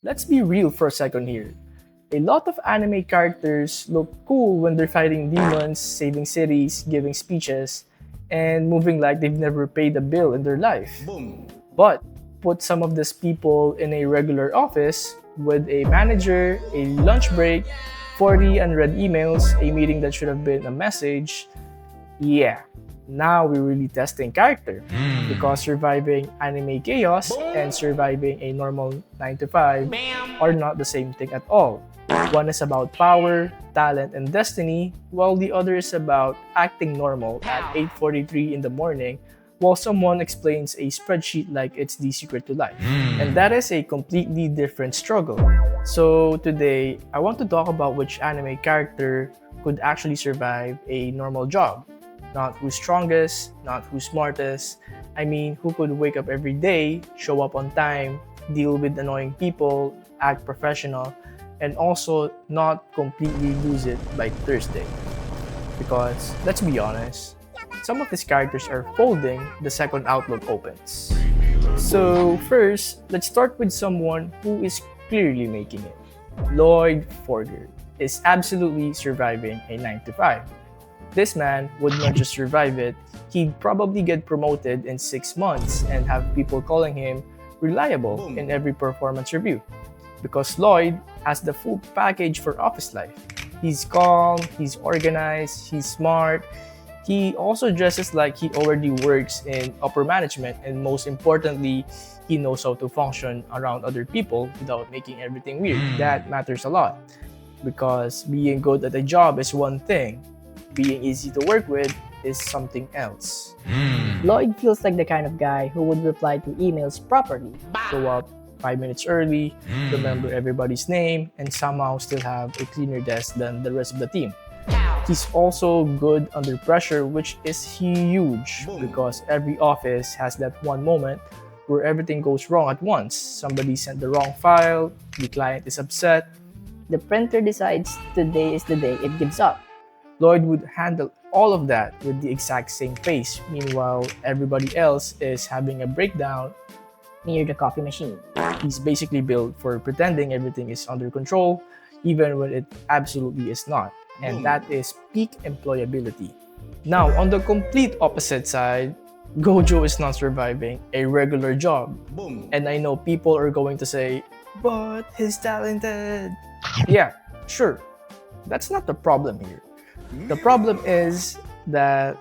let's be real for a second here. A lot of anime characters look cool when they're fighting demons, saving cities, giving speeches, and moving like they've never paid a bill in their life. Boom. But put some of these people in a regular office with a manager, a lunch break, 40 unread emails, a meeting that should have been a message. Yeah, now we're really testing character because surviving anime chaos and surviving a normal 9 to 5 are not the same thing at all. One is about power, talent, and destiny, while the other is about acting normal at 8:43 in the morning while someone explains a spreadsheet like it's the secret to life. And that is a completely different struggle. So today, I want to talk about which anime character could actually survive a normal job. Not who's strongest, not who's smartest. I mean, who could wake up every day, show up on time, deal with annoying people, act professional, and also not completely lose it by Thursday. Because, let's be honest, some of these characters are folding the second Outlook opens. So first, let's start with someone who is clearly making it. Loid Forger is absolutely surviving a 9 to 5. This man would not just survive it, he'd probably get promoted in 6 months and have people calling him reliable in every performance review. Because Lloyd has the full package for office life. He's calm, he's organized, he's smart. He also dresses like he already works in upper management, and most importantly, he knows how to function around other people without making everything weird. That matters a lot because being good at a job is one thing, being easy to work with is something else. Lloyd feels like the kind of guy who would reply to emails properly. Show up 5 minutes early, remember everybody's name, and somehow still have a cleaner desk than the rest of the team. He's also good under pressure, which is huge because every office has that one moment where everything goes wrong at once. Somebody sent the wrong file, the client is upset. The printer decides today is the day it gives up. Lloyd would handle all of that with the exact same pace. Meanwhile, everybody else is having a breakdown Near the coffee machine. He's basically built for pretending everything is under control, even when it absolutely is not. And that is peak employability. Now, on the complete opposite side, Gojo is not surviving a regular job. And I know people are going to say, but he's talented. Yeah, sure. That's not the problem here. The problem is that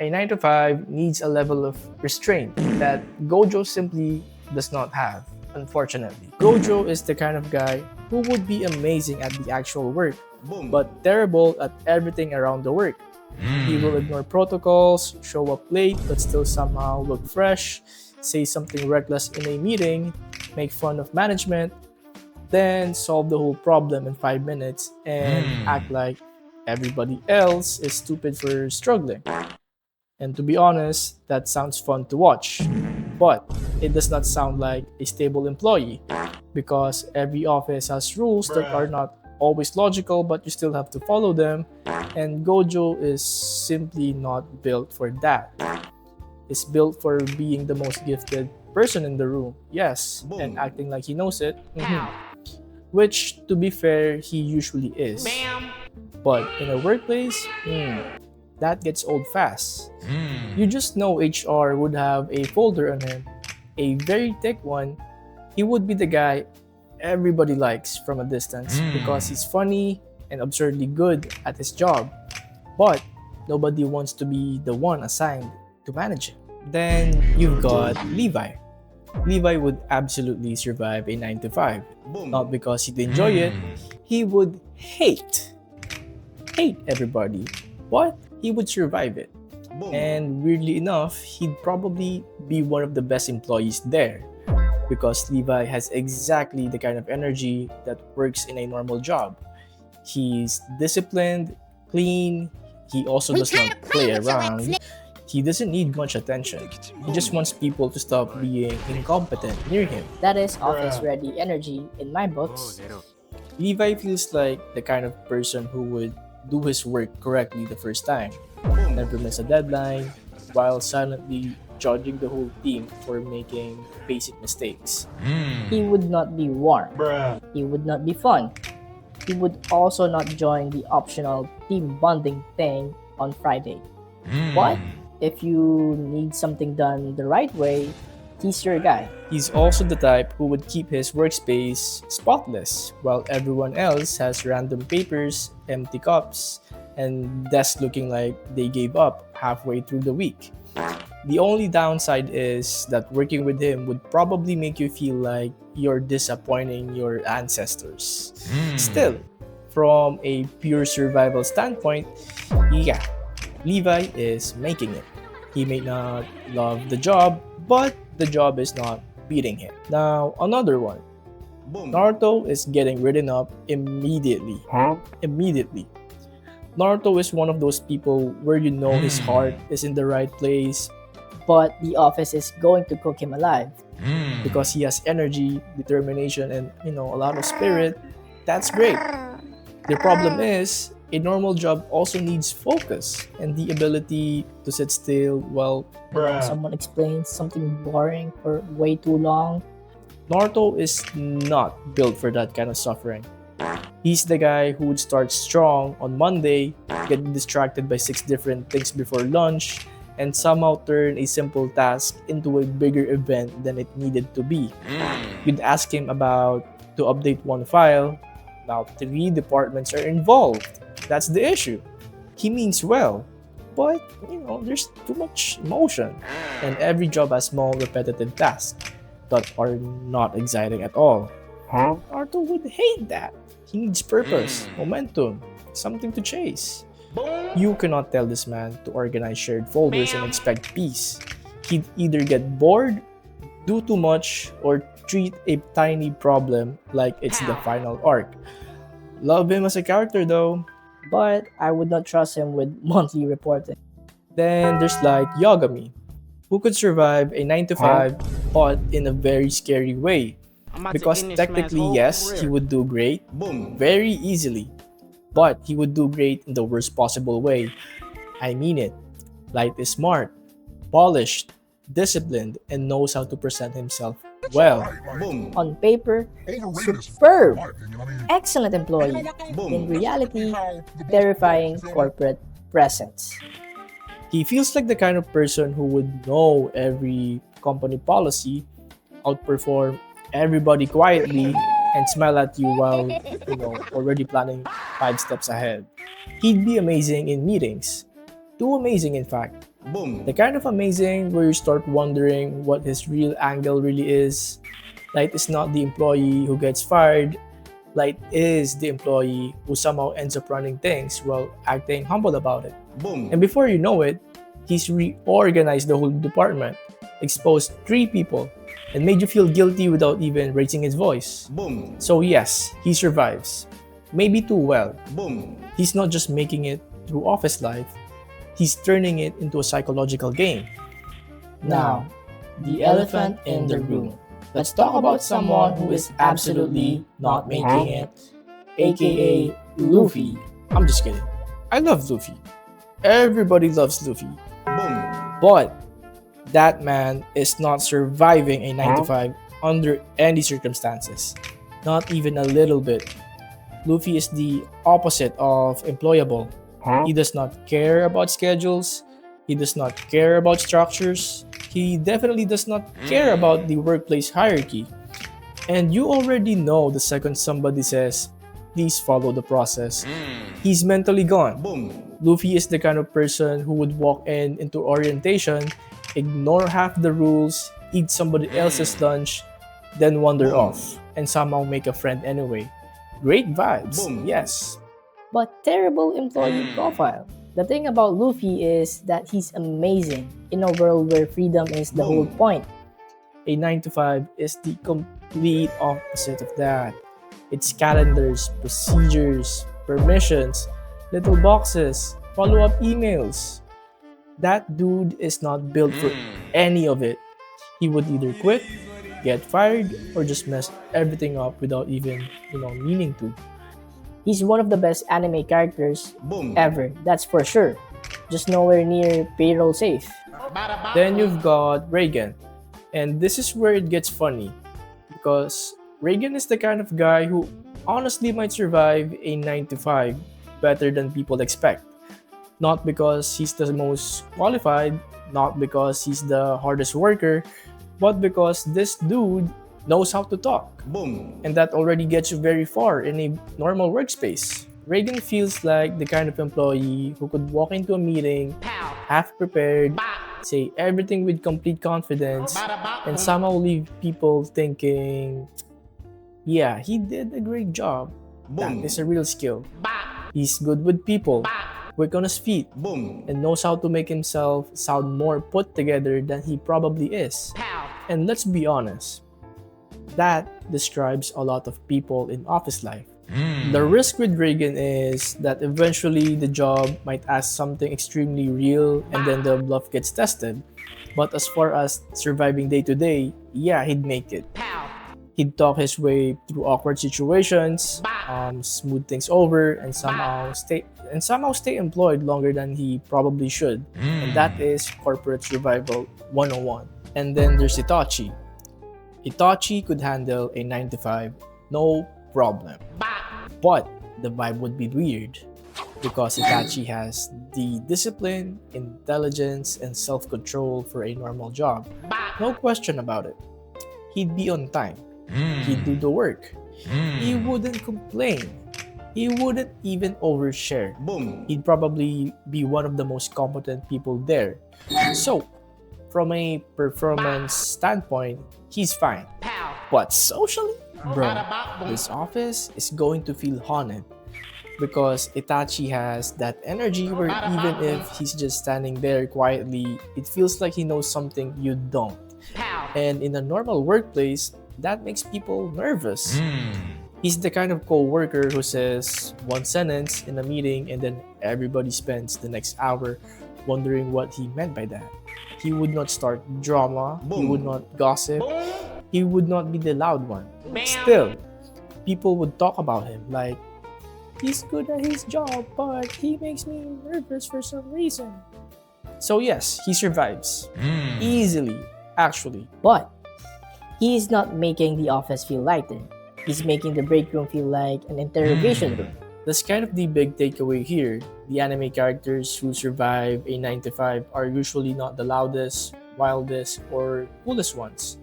a 9 to 5 needs a level of restraint that Gojo simply does not have, unfortunately. Gojo is the kind of guy who would be amazing at the actual work, but terrible at everything around the work. He will ignore protocols, show up late but still somehow look fresh, say something reckless in a meeting, make fun of management, then solve the whole problem in 5 minutes and act like everybody else is stupid for struggling. And to be honest, that sounds fun to watch. But it does not sound like a stable employee because every office has rules that are not always logical, but you still have to follow them. And Gojo is simply not built for that. It's built for being the most gifted person in the room, yes, and acting like he knows it. Which, to be fair, he usually is. But in a workplace, that gets old fast. You just know HR would have a folder on him, a very thick one. He would be the guy everybody likes from a distance because he's funny and absurdly good at his job. But nobody wants to be the one assigned to manage him. Then you've got Levi. Levi would absolutely survive a 9 to 5. Not because he'd enjoy it, he would hate everybody. But he would survive it. And weirdly enough, he'd probably be one of the best employees there because Levi has exactly the kind of energy that works in a normal job. He's disciplined, clean, he also does not play around. He doesn't need much attention. He just wants people to stop being incompetent near him. That is office-ready energy in my books. Levi feels like the kind of person who would do his work correctly the first time, never miss a deadline, while silently judging the whole team for making basic mistakes. He would not be warm. He would not be fun. He would also not join the optional team bonding thing on Friday. But if you need something done the right way, he's your guy. He's also the type who would keep his workspace spotless, while everyone else has random papers, empty cups, and desks looking like they gave up halfway through the week. The only downside is that working with him would probably make you feel like you're disappointing your ancestors. Still, from a pure survival standpoint, yeah, Levi is making it. He may not love the job, but the job is not beating him. Now, another one. Naruto is getting written up immediately. Immediately. Naruto is one of those people where you know his heart is in the right place But the office is going to cook him alive. because he has energy, determination, and a lot of spirit. That's great. The problem is, a normal job also needs focus and the ability to sit still while Someone explains something boring for way too long. Naruto is not built for that kind of suffering. He's the guy who would start strong on Monday, get distracted by 6 different things before lunch, and somehow turn a simple task into a bigger event than it needed to be. You'd ask him about to update one file. Now 3 departments are involved. That's the issue. He means well, but there's too much emotion, and every job has small repetitive tasks that are not exciting at all. Naruto would hate that. He needs purpose, momentum, something to chase. You cannot tell this man to organize shared folders and expect peace. He'd either get bored, do too much, or treat a tiny problem like it's the final arc. Love him as a character though. But I would not trust him with monthly reporting. Then there's like Yagami, who could survive a 9 to 5 but in a very scary way. Because technically, yes, he would do great, very easily. But he would do great in the worst possible way. I mean it. Light is smart, polished, disciplined, and knows how to present himself well. On paper, superb, excellent employee. In reality, terrifying corporate presence. He feels like the kind of person who would know every company policy, outperform everybody quietly, and smile at you while already planning 5 steps ahead. He'd be amazing in meetings. Too amazing, in fact. The kind of amazing where you start wondering what his real angle really is. Light is not the employee who gets fired. Light is the employee who somehow ends up running things while acting humble about it. And before you know it, he's reorganized the whole department, exposed 3 people, and made you feel guilty without even raising his voice. So yes, he survives. Maybe too well. He's not just making it through office life, he's turning it into a psychological game. Now, the elephant in the room. Let's talk about someone who is absolutely not making it, aka Luffy. I'm just kidding. I love Luffy. Everybody loves Luffy. But that man is not surviving a 9 to 5 under any circumstances. Not even a little bit. Luffy is the opposite of employable. He does not care about schedules. He does not care about structures. He definitely does not care about the workplace hierarchy. And you already know the second somebody says, please follow the process, he's mentally gone. Luffy is the kind of person who would walk into orientation, ignore half the rules, eat somebody else's lunch, then wander off, and somehow make a friend anyway. Great vibes, yes. But terrible employee profile. The thing about Luffy is that he's amazing in a world where freedom is the whole point. A 9 to 5 is the complete opposite of that. It's calendars, procedures, permissions, little boxes, follow-up emails. That dude is not built for any of it. He would either quit, get fired, or just mess everything up without even, meaning to. He's one of the best anime characters ever, that's for sure. Just nowhere near payroll safe. Then you've got Reigen, and this is where it gets funny because Reigen is the kind of guy who honestly might survive a 9 to 5 better than people expect. Not because he's the most qualified, not because he's the hardest worker, but because this dude knows how to talk. Boom. And that already gets you very far in a normal workspace. Reagan feels like the kind of employee who could walk into a meeting half prepared, say everything with complete confidence, and somehow leave people thinking, yeah, he did a great job. That is a real skill. He's good with people, quick on his feet, and knows how to make himself sound more put together than he probably is. And let's be honest, that describes a lot of people in office life. The risk with Reagan is that eventually the job might ask something extremely real and then the bluff gets tested. But as far as surviving day to day, yeah, he'd make it. He'd talk his way through awkward situations, smooth things over, and somehow stay employed longer than he probably should. And that is corporate survival 101. And then there's Itachi. Itachi could handle a 9 to 5, no problem. But the vibe would be weird because Itachi has the discipline, intelligence, and self-control for a normal job. No question about it. He'd be on time. He'd do the work. He wouldn't complain. He wouldn't even overshare. He'd probably be one of the most competent people there. So, from a performance standpoint, he's fine. But socially, bro, this office is going to feel haunted because Itachi has that energy where even if he's just standing there quietly, it feels like he knows something you don't. And in a normal workplace, that makes people nervous. He's the kind of co-worker who says one sentence in a meeting and then everybody spends the next hour wondering what he meant by that. He would not start drama, he would not gossip, he would not be the loud one. Still, people would talk about him like, he's good at his job, but he makes me nervous for some reason. So yes, he survives. Easily, actually. But he is not making the office feel lighter. He's making the break room feel like an interrogation room. That's kind of the big takeaway here. The anime characters who survive a 9 to 5 are usually not the loudest, wildest, or coolest ones.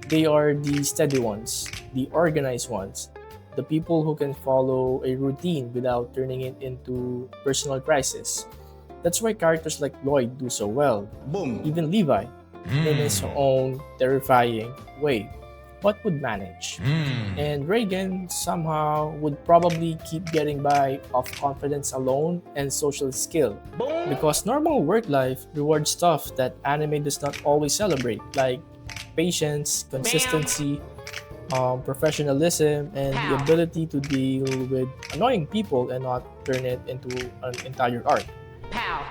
They are the steady ones, the organized ones, the people who can follow a routine without turning it into personal crisis. That's why characters like Loid do so well. Even Levi, in his own terrifying way, but would manage. And Reagan somehow would probably keep getting by off confidence alone and social skill. Because normal work life rewards stuff that anime does not always celebrate, like patience, consistency, professionalism, and the ability to deal with annoying people and not turn it into an entire arc.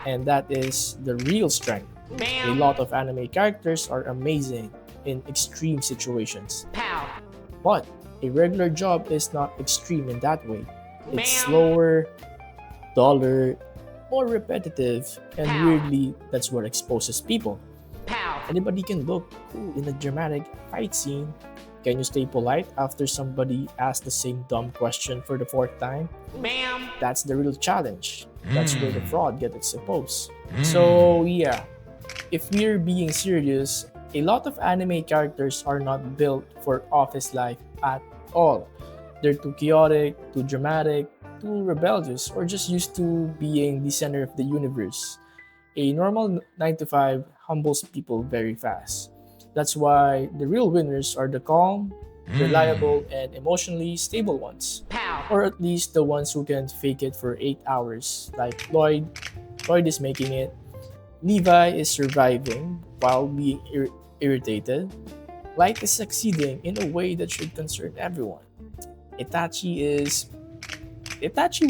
And that is the real strength. A lot of anime characters are amazing in extreme situations. But a regular job is not extreme in that way. It's slower, duller, more repetitive, and weirdly, that's what exposes people. Anybody can look cool in a dramatic fight scene. Can you stay polite after somebody asks the same dumb question for the fourth time? That's the real challenge. That's where the fraud gets exposed. So yeah, if we're being serious, a lot of anime characters are not built for office life at all. They're too chaotic, too dramatic, too rebellious, or just used to being the center of the universe. A normal 9 to 5 humbles people very fast. That's why the real winners are the calm, reliable, and emotionally stable ones. Or at least the ones who can fake it for 8 hours, like Loid. Loid is making it. Levi is surviving while being irritated. Light is succeeding in a way that should concern everyone. Itachi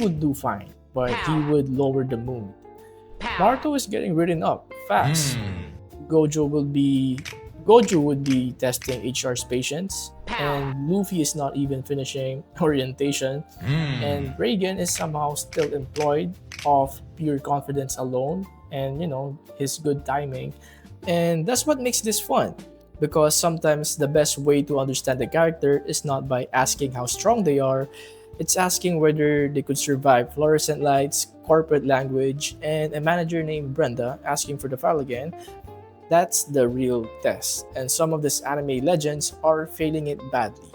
would do fine, but he would lower the mood. Naruto is getting written up fast. Gojo would be testing HR's patience, and Luffy is not even finishing orientation, and Reigen is somehow still employed, off pure confidence alone and, his good timing. And that's what makes this fun. Because sometimes the best way to understand the character is not by asking how strong they are, it's asking whether they could survive fluorescent lights, corporate language, and a manager named Brenda asking for the file again. That's the real test, and some of these anime legends are failing it badly.